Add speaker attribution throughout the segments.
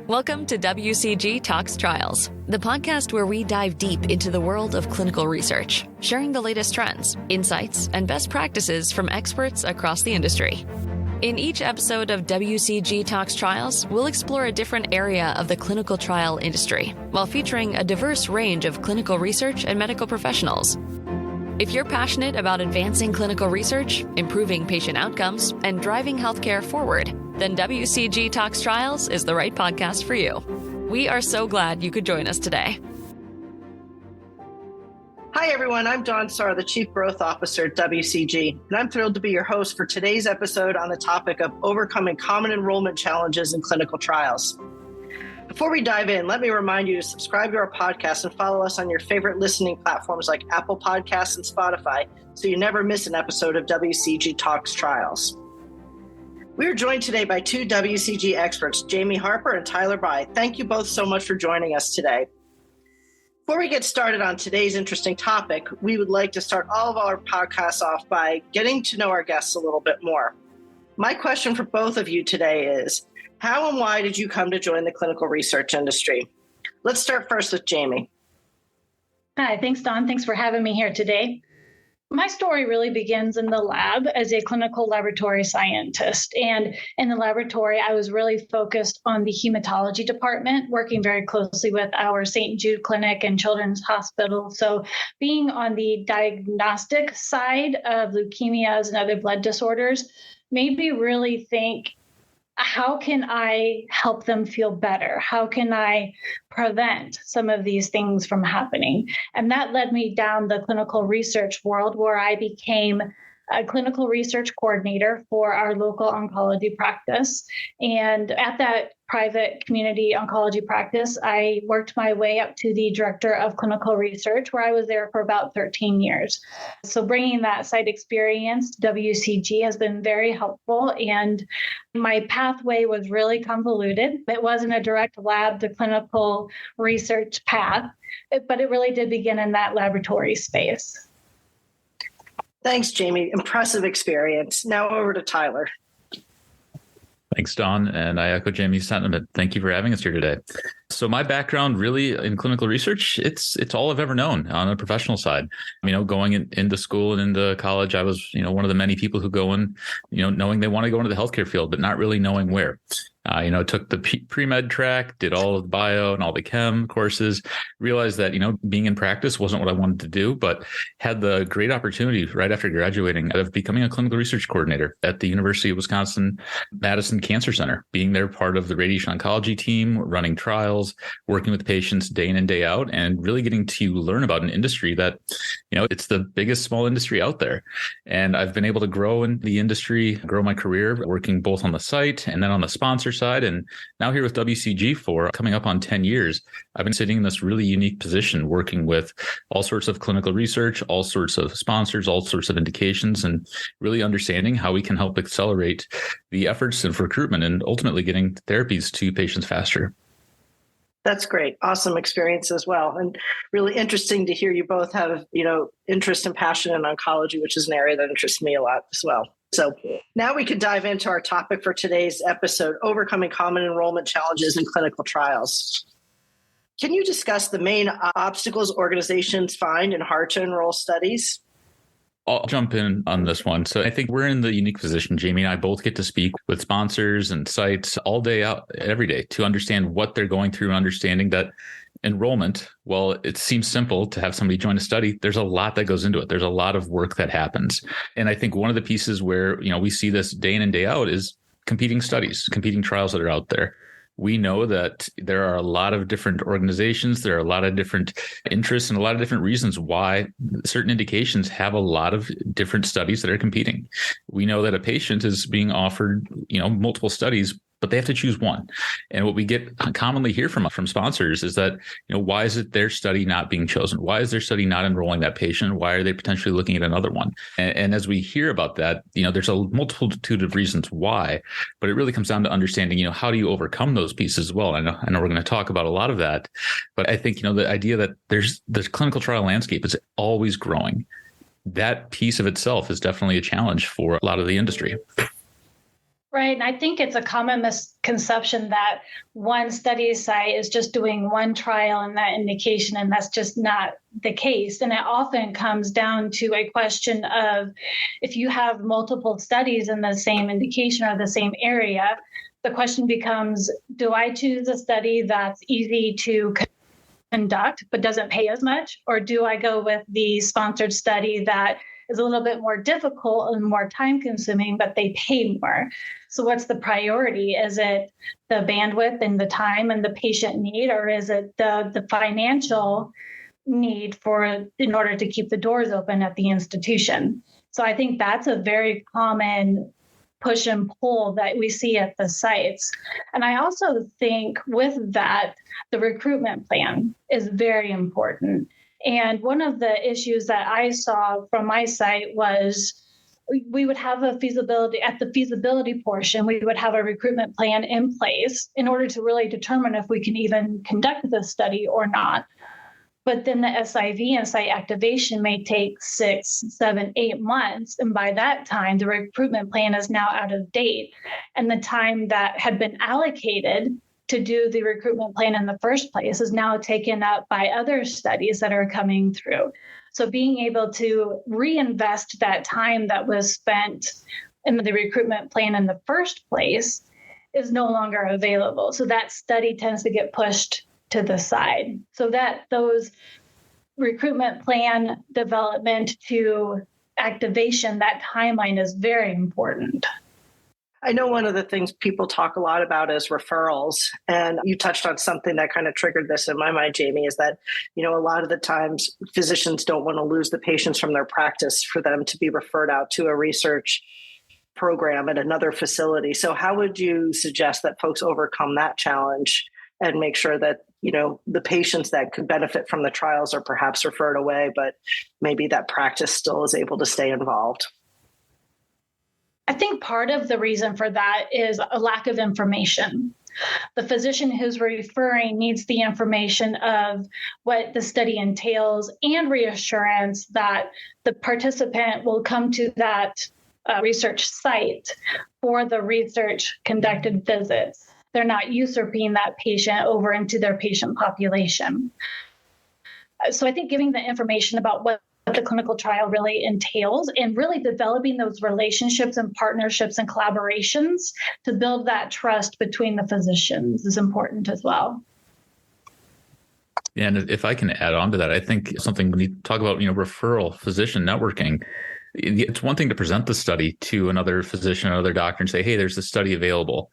Speaker 1: Welcome to WCG Talks Trials, the podcast where we dive deep into the world of clinical research, sharing the latest trends, insights, and best practices from experts across the industry. In each episode of WCG Talks Trials, we'll explore a different area of the clinical trial industry, while featuring a diverse range of clinical research and medical professionals. If you're passionate about advancing clinical research, improving patient outcomes, and driving healthcare forward, then WCG Talks Trials is the right podcast for you. We are so glad you could join us today.
Speaker 2: Hi, everyone. I'm Dawn Sauro, the Chief Growth Officer at WCG, and I'm thrilled to be your host for today's episode on the topic of overcoming common enrollment challenges in clinical trials. Before we dive in, let me remind you to subscribe to our podcast and follow us on your favorite listening platforms like Apple Podcasts and Spotify so you never miss an episode of WCG Talks Trials. We are joined today by two WCG experts, Jamie Harper and Tyler Bai. Thank you both so much for joining us today. Before we get started on today's interesting topic, we would like to start all of our podcasts off by getting to know our guests a little bit more. My question for both of you today is, how and why did you come to join the clinical research industry? Let's start first with Jamie.
Speaker 3: Hi, thanks, Dawn. Thanks for having me here today. My story really begins in the lab as a clinical laboratory scientist. And in the laboratory, I was really focused on the hematology department, working very closely with our St. Jude Clinic and Children's Hospital. So being on the diagnostic side of leukemias and other blood disorders made me really think, how can I help them feel better? How can I prevent some of these things from happening? And that led me down the clinical research world, where I became a clinical research coordinator for our local oncology practice. And at that private community oncology practice, I worked my way up to the director of clinical research, where I was there for about 13 years. So bringing that site experience to WCG has been very helpful. And my pathway was really convoluted. It wasn't a direct lab to clinical research path, but it really did begin in that laboratory space.
Speaker 2: Thanks, Jamie. Impressive experience. Now over to Tyler.
Speaker 4: Thanks, Dawn. And I echo Jamie's sentiment. Thank you for having us here today. So my background really in clinical research, it's all I've ever known on the professional side. Going into school and into college, I was, one of the many people who go in, knowing they want to go into the healthcare field, but not really knowing where. Took the pre-med track, did all of the bio and all the chem courses, realized that, being in practice wasn't what I wanted to do, but had the great opportunity right after graduating of becoming a clinical research coordinator at the University of Wisconsin-Madison Cancer Center, being there part of the radiation oncology team, running trials, working with patients day in and day out, and really getting to learn about an industry that, it's the biggest small industry out there. And I've been able to grow in the industry, grow my career, working both on the site and then on the sponsor side. And now here with WCG for coming up on 10 years, I've been sitting in this really unique position, working with all sorts of clinical research, all sorts of sponsors, all sorts of indications, and really understanding how we can help accelerate the efforts of recruitment and ultimately getting therapies to patients faster.
Speaker 2: That's great. Awesome experience as well. And really interesting to hear you both have, interest and passion in oncology, which is an area that interests me a lot as well. So now we can dive into our topic for today's episode, overcoming common enrollment challenges in clinical trials. Can you discuss the main obstacles organizations find in hard to enroll studies?
Speaker 4: I'll jump in on this one. So I think we're in the unique position. Jamie and I both get to speak with sponsors and sites all day out, every day, to understand what they're going through and understanding that enrollment, well, it seems simple to have somebody join a study. There's a lot that goes into it. There's a lot of work that happens. And I think one of the pieces where, we see this day in and day out is competing studies, competing trials that are out there. We know that there are a lot of different organizations, there are a lot of different interests and a lot of different reasons why certain indications have a lot of different studies that are competing. We know that a patient is being offered, multiple studies, but they have to choose one. And what we get commonly hear from sponsors is that, why is it their study not being chosen? Why is their study not enrolling that patient? Why are they potentially looking at another one? And as we hear about that, there's a multitude of reasons why, but it really comes down to understanding, how do you overcome those pieces as well? I know we're going to talk about a lot of that, but I think, the idea that there's the clinical trial landscape is always growing. That piece of itself is definitely a challenge for a lot of the industry.
Speaker 3: Right. And I think it's a common misconception that one study site is just doing one trial in that indication, and that's just not the case. And it often comes down to a question of if you have multiple studies in the same indication or the same area, the question becomes, do I choose a study that's easy to conduct but doesn't pay as much? Or do I go with the sponsored study that is a little bit more difficult and more time consuming, but they pay more? So what's the priority? Is it the bandwidth and the time and the patient need, or is it the financial need in order to keep the doors open at the institution? So I think that's a very common push and pull that we see at the sites. And I also think with that, the recruitment plan is very important. And one of the issues that I saw from my site was we would have at the feasibility portion, we would have a recruitment plan in place in order to really determine if we can even conduct the study or not. But then the SIV and site activation may take 6, 7, 8 months. And by that time, the recruitment plan is now out of date. And the time that had been allocated to do the recruitment plan in the first place is now taken up by other studies that are coming through. So being able to reinvest that time that was spent in the recruitment plan in the first place is no longer available. So that study tends to get pushed to the side. So that those recruitment plan development to activation, that timeline is very important.
Speaker 2: I know one of the things people talk a lot about is referrals. And you touched on something that kind of triggered this in my mind, Jamie, is that, a lot of the times physicians don't want to lose the patients from their practice for them to be referred out to a research program at another facility. So how would you suggest that folks overcome that challenge and make sure that, the patients that could benefit from the trials are perhaps referred away, but maybe that practice still is able to stay involved?
Speaker 3: I think part of the reason for that is a lack of information. The physician who's referring needs the information of what the study entails and reassurance that the participant will come to that research site for the research conducted visits. They're not usurping that patient over into their patient population. So I think giving the information about what the clinical trial really entails and really developing those relationships and partnerships and collaborations to build that trust between the physicians is important as well.
Speaker 4: Yeah, and if I can add on to that, I think something when you talk about, referral physician networking, it's one thing to present the study to another physician, another doctor and say, hey, there's this study available.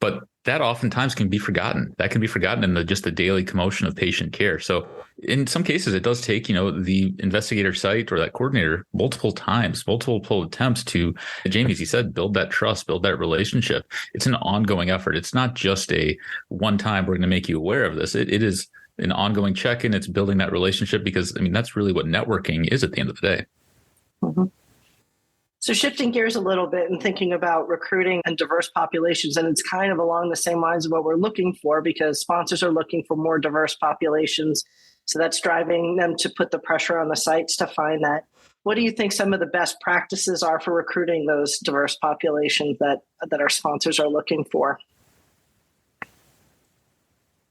Speaker 4: But that oftentimes can be forgotten. That can be forgotten in just the daily commotion of patient care. So in some cases, it does take, the investigator site or that coordinator multiple attempts to, Jamie, as you said, build that trust, build that relationship. It's an ongoing effort. It's not just a one time we're going to make you aware of this. It is an ongoing check-in. It's building that relationship because, that's really what networking is at the end of the day.
Speaker 2: Mm-hmm. So shifting gears a little bit and thinking about recruiting and diverse populations, and it's kind of along the same lines of what we're looking for because sponsors are looking for more diverse populations. So that's driving them to put the pressure on the sites to find that. What do you think some of the best practices are for recruiting those diverse populations that our sponsors are looking for?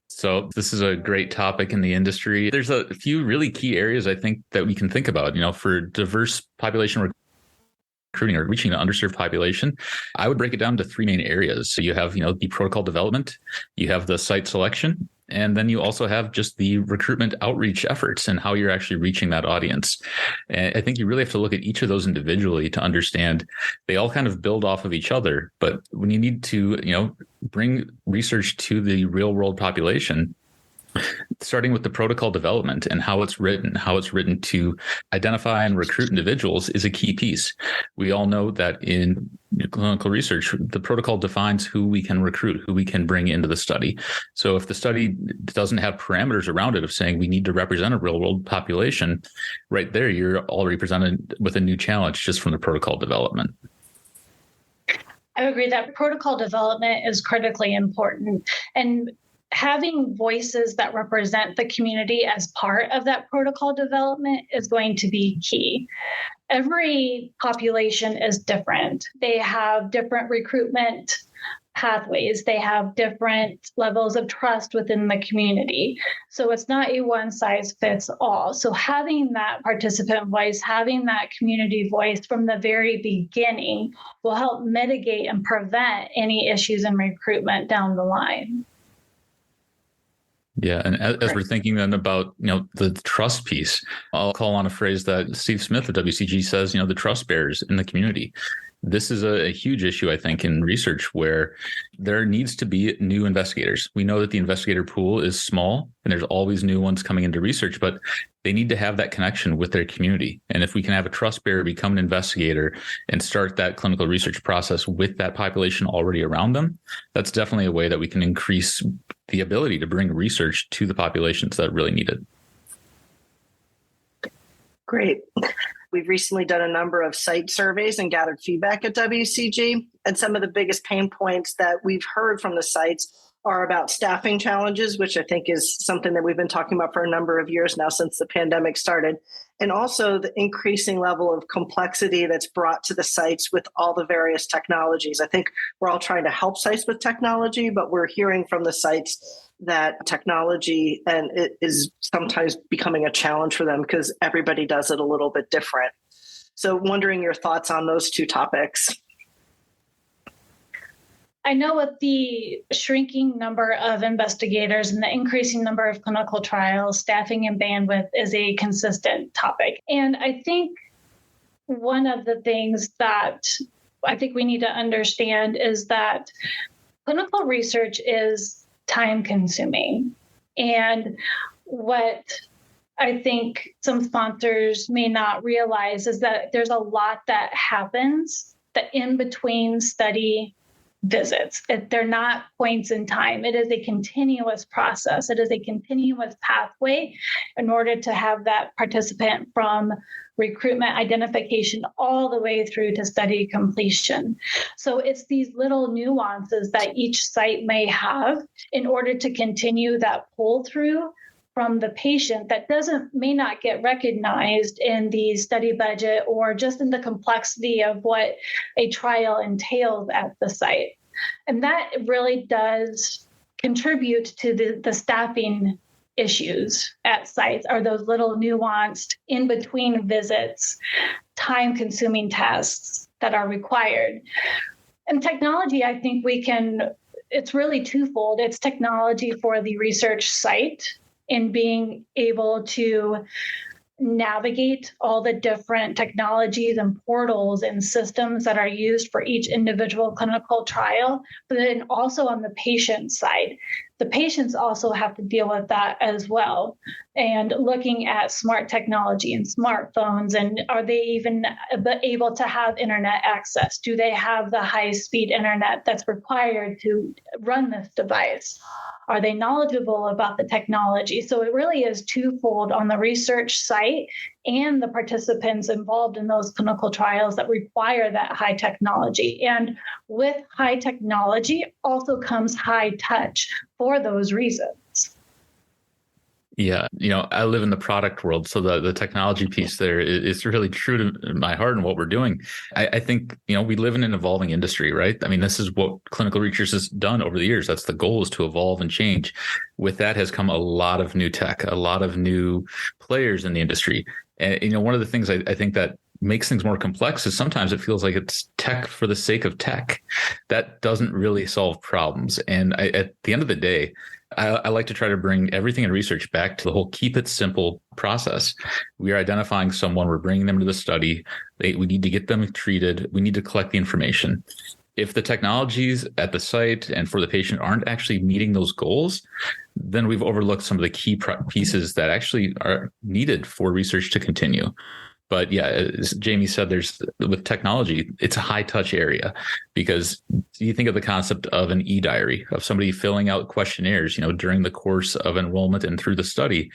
Speaker 4: So this is a great topic in the industry. There's a few really key areas I think that we can think about, for diverse population recruiting or reaching an underserved population. I would break it down to 3 main areas. So you have, the protocol development, you have the site selection, and then you also have just the recruitment outreach efforts and how you're actually reaching that audience. And I think you really have to look at each of those individually to understand they all kind of build off of each other. But when you need to, bring research to the real world population, starting with the protocol development and how it's written to identify and recruit individuals is a key piece. We all know that in clinical research, the protocol defines who we can recruit, who we can bring into the study. So if the study doesn't have parameters around it of saying we need to represent a real world population, right there, you're already presented with a new challenge just from the protocol development.
Speaker 3: I agree that protocol development is critically important. And having voices that represent the community as part of that protocol development is going to be key. every population is different. They have different recruitment pathways. They have different levels of trust within the community. So it's not a one size fits all. So having that participant voice, having that community voice from the very beginning will help mitigate and prevent any issues in recruitment down the line.
Speaker 4: Yeah. And as we're thinking then about, the trust piece, I'll call on a phrase that Steve Smith at WCG says, the trust bearers in the community. This is a huge issue, I think, in research where there needs to be new investigators. We know that the investigator pool is small and there's always new ones coming into research, but they need to have that connection with their community. And if we can have a trust bearer become an investigator and start that clinical research process with that population already around them, that's definitely a way that we can increase the ability to bring research to the populations that really need it.
Speaker 2: Great. We've recently done a number of site surveys and gathered feedback at WCG. And some of the biggest pain points that we've heard from the sites are about staffing challenges, which I think is something that we've been talking about for a number of years now since the pandemic started. And also the increasing level of complexity that's brought to the sites with all the various technologies. I think we're all trying to help sites with technology, but we're hearing from the sites that technology and it is sometimes becoming a challenge for them because everybody does it a little bit different. So wondering your thoughts on those two topics.
Speaker 3: I know with the shrinking number of investigators and the increasing number of clinical trials, staffing and bandwidth is a consistent topic. And I think one of the things that I think we need to understand is that clinical research is time consuming. And what I think some sponsors may not realize is that there's a lot that happens that in between study visits. They're not points in time. It is a continuous process. It is a continuous pathway in order to have that participant from recruitment identification all the way through to study completion. So it's these little nuances that each site may have in order to continue that pull through from the patient that may not get recognized in the study budget or just in the complexity of what a trial entails at the site. And that really does contribute to the staffing issues at sites, are those little nuanced in between visits, time consuming tasks that are required. And technology, I think it's really twofold. It's technology for the research site in being able to navigate all the different technologies and portals and systems that are used for each individual clinical trial, but then also on the patient side. The patients also have to deal with that as well. And looking at smart technology and smartphones, and are they even able to have internet access? Do they have the high-speed internet that's required to run this device? Are they knowledgeable about the technology? So it really is twofold on the research site and the participants involved in those clinical trials that require that high technology. And with high technology also comes high touch for those reasons.
Speaker 4: Yeah, I live in the product world, so the technology piece there is really true to my heart and what we're doing. I think, we live in an evolving industry, right? I mean, this is what clinical research has done over the years. That's the goal, is to evolve and change. With that has come a lot of new tech, a lot of new players in the industry. And, one of the things I think that makes things more complex is sometimes it feels like it's tech for the sake of tech. That doesn't really solve problems. And at the end of the day, I like to try to bring everything in research back to the whole keep it simple process. We are identifying someone, we're bringing them to the study. We need to get them treated. We need to collect the information. If the technologies at the site and for the patient aren't actually meeting those goals, then we've overlooked some of the key pieces that actually are needed for research to continue. But yeah, as Jamie said, with technology, it's a high touch area, because you think of the concept of an e-diary, of somebody filling out questionnaires, during the course of enrollment and through the study.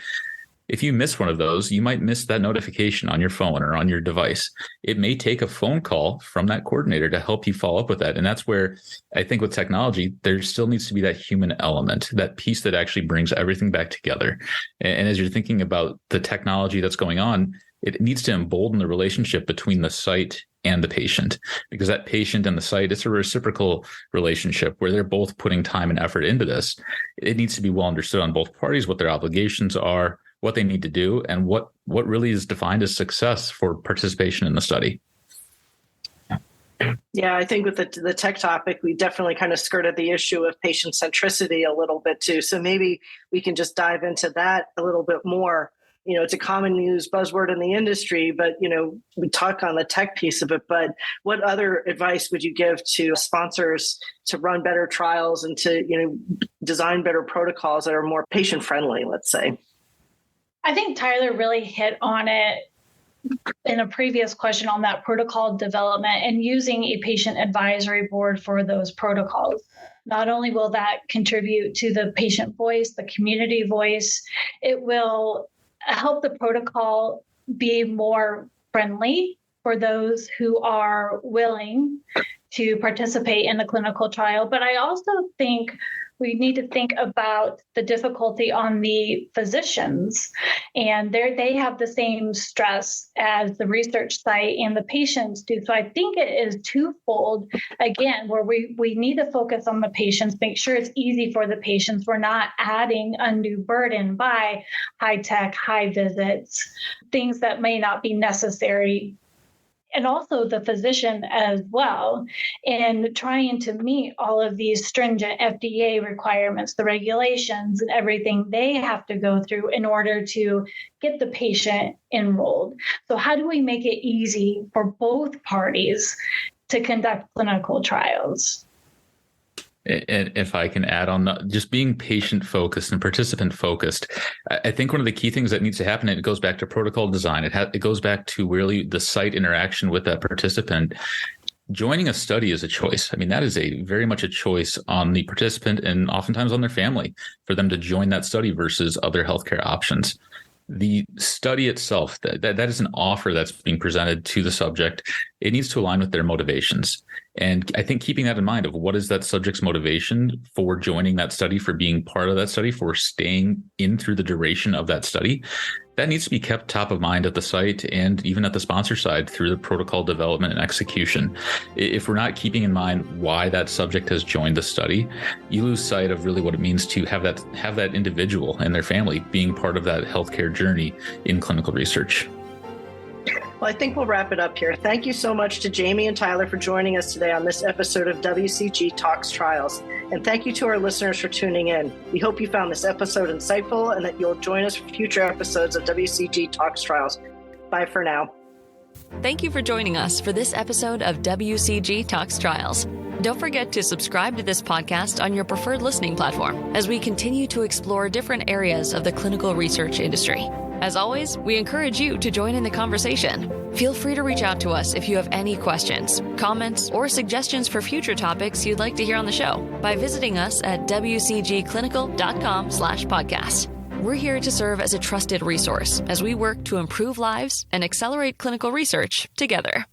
Speaker 4: If you miss one of those, you might miss that notification on your phone or on your device. It may take a phone call from that coordinator to help you follow up with that. And that's where I think with technology, there still needs to be that human element, that piece that actually brings everything back together. And as you're thinking about the technology that's going on, it needs to embolden the relationship between the site and the patient, because that patient and the site, it's a reciprocal relationship where they're both putting time and effort into this. It needs to be well understood on both parties, what their obligations are, what they need to do, and what really is defined as success for participation in the study.
Speaker 2: Yeah, I think with the tech topic, we definitely kind of skirted the issue of patient centricity a little bit too. So maybe we can just dive into that a little bit more. It's a common used buzzword in the industry, but, we talk on the tech piece of it. But what other advice would you give to sponsors to run better trials and to, design better protocols that are more patient friendly, let's say?
Speaker 3: I think Tyler really hit on it in a previous question on that protocol development and using a patient advisory board for those protocols. Not only will that contribute to the patient voice, the community voice, it will help the protocol be more friendly for those who are willing to participate in the clinical trial. But I also think we need to think about the difficulty on the physicians, and they have the same stress as the research site and the patients do. So I think it is twofold, again, where we need to focus on the patients, make sure it's easy for the patients. We're not adding undue burden by high tech, high visits, things that may not be necessary, and also the physician as well, and trying to meet all of these stringent FDA requirements, the regulations and everything they have to go through in order to get the patient enrolled. So how do we make it easy for both parties to conduct clinical trials?
Speaker 4: And if I can add on, just being patient focused and participant focused, I think one of the key things that needs to happen, and it goes back to protocol design. It goes back to really the site interaction with that participant. Joining a study is a choice. I mean, that is very much a choice on the participant and oftentimes on their family for them to join that study versus other healthcare options. The study itself, that is an offer that's being presented to the subject. It needs to align with their motivations. And I think keeping that in mind of what is that subject's motivation for joining that study, for being part of that study, for staying in through the duration of that study, that needs to be kept top of mind at the site and even at the sponsor side through the protocol development and execution. If we're not keeping in mind why that subject has joined the study, you lose sight of really what it means to have that individual and their family being part of that healthcare journey in clinical research.
Speaker 2: Well, I think we'll wrap it up here. Thank you so much to Jamie and Tyler for joining us today on this episode of WCG Talks Trials. And thank you to our listeners for tuning in. We hope you found this episode insightful and that you'll join us for future episodes of WCG Talks Trials. Bye for now.
Speaker 1: Thank you for joining us for this episode of WCG Talks Trials. Don't forget to subscribe to this podcast on your preferred listening platform as we continue to explore different areas of the clinical research industry. As always, we encourage you to join in the conversation. Feel free to reach out to us if you have any questions, comments, or suggestions for future topics you'd like to hear on the show by visiting us at wcgclinical.com/podcast. We're here to serve as a trusted resource as we work to improve lives and accelerate clinical research together.